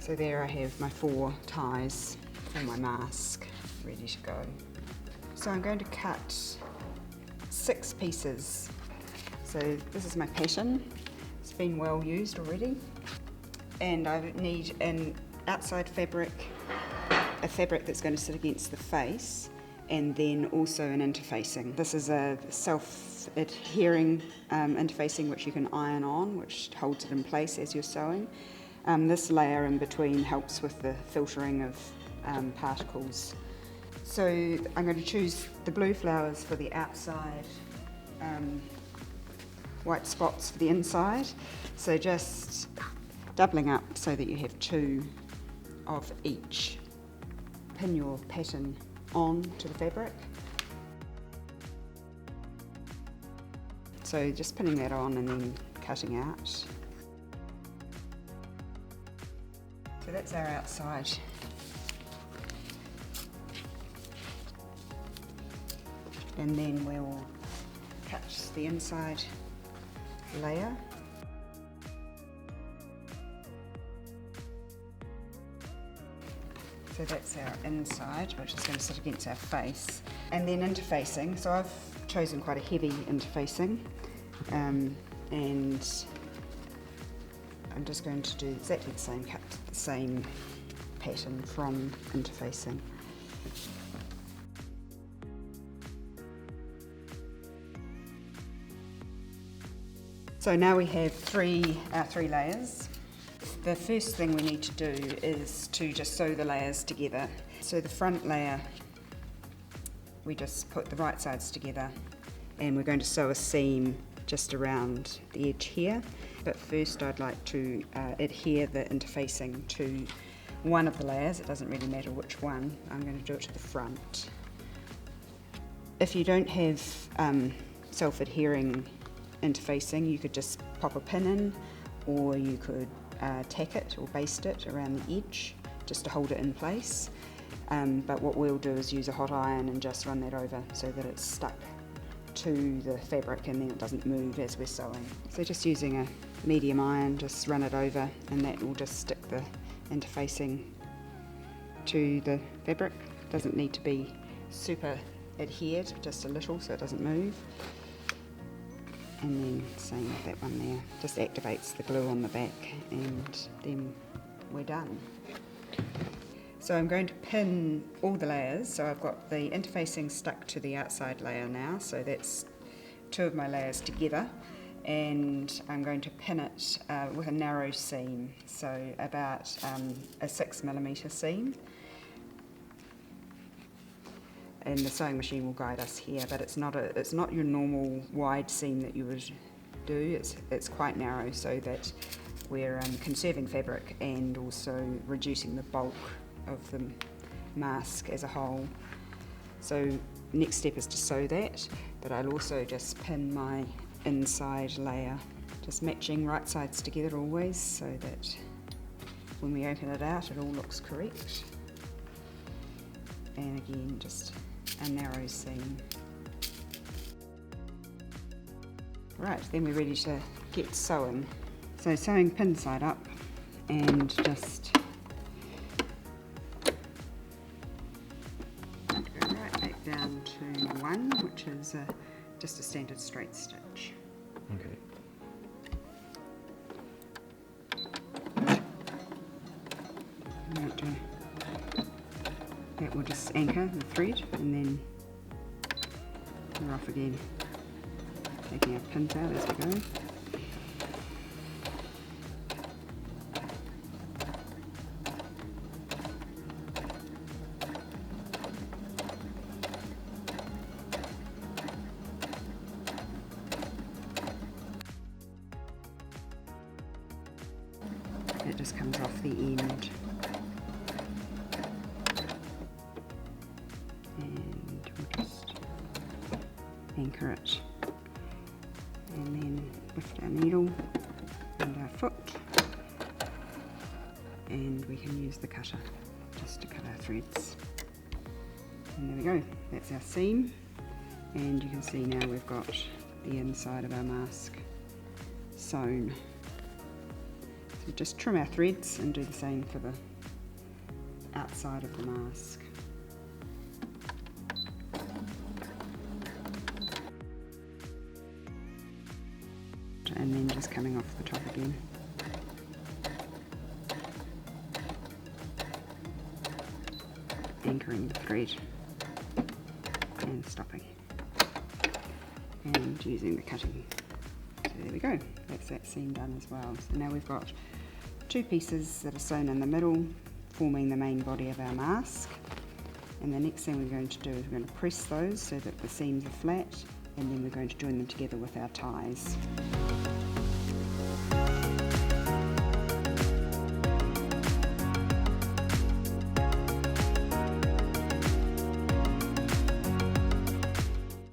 So there I have my 4 ties for my mask ready to go. So I'm going to cut 6 pieces. So this is my pattern. It's been well used already. And I need an outside fabric, a fabric that's going to sit against the face, and then also an interfacing. This is a self-adhering interfacing which you can iron on, which holds it in place as you're sewing. This layer in between helps with the filtering of particles. So I'm going to choose the blue flowers for the outside, white spots for the inside. So just doubling up so that you have 2 of each. Pin your pattern on to the fabric. So just pinning that on and then cutting out. So that's our outside. And then we'll cut the inside layer. So that's our inside, which is going to sit against our face. And then interfacing, so I've chosen quite a heavy interfacing, and I'm just going to do exactly the same, cut the same pattern from interfacing. So now we have our three layers. The first thing we need to do is to just sew the layers together. So the front layer, we just put the right sides together, and we're going to sew a seam just around the edge here. But first I'd like to adhere the interfacing to one of the layers. It doesn't really matter which one. I'm going to do it to the front. If you don't have self-adhering interfacing, you could just pop a pin in, or you could tack it or baste it around the edge just to hold it in place. But what we'll do is use a hot iron and just run that over so that it's stuck to the fabric and then it doesn't move as we're sewing. So just using a medium iron, just run it over, and that will just stick the interfacing to the fabric. It doesn't need to be super adhered, just a little so it doesn't move. And then same with that one there, just activates the glue on the back, and then we're done. So I'm going to pin all the layers. So I've got the interfacing stuck to the outside layer now, so that's 2 of my layers together, and I'm going to pin it with a narrow seam, so about a 6mm seam. And the sewing machine will guide us here, but it's not your normal wide seam that you would do. It's quite narrow so that we're conserving fabric and also reducing the bulk of the mask as a whole. So next step is to sew that, but I'll also just pin my inside layer, just matching right sides together always, so that when we open it out it all looks correct. And again, just a narrow seam. Right, then we're ready to get sewing. So sewing pin side up, and just go right back down to 1, which is just a standard straight stitch. Okay. That will just anchor the thread, and then we're off again, taking our pins out as we go. It just comes off the end. And we'll just anchor it, and then lift our needle and our foot, and we can use the cutter just to cut our threads. And there we go, that's our seam, and you can see now we've got the inside of our mask sewn. So We just trim our threads and do the same for the outside of the mask. And then just coming off the top again. Anchoring the thread and stopping. And using the cutting. So there we go, that's that seam done as well. So now we've got two pieces that are sewn in the middle, forming the main body of our mask. And the next thing we're going to do is we're going to press those so that the seams are flat, and then we're going to join them together with our ties.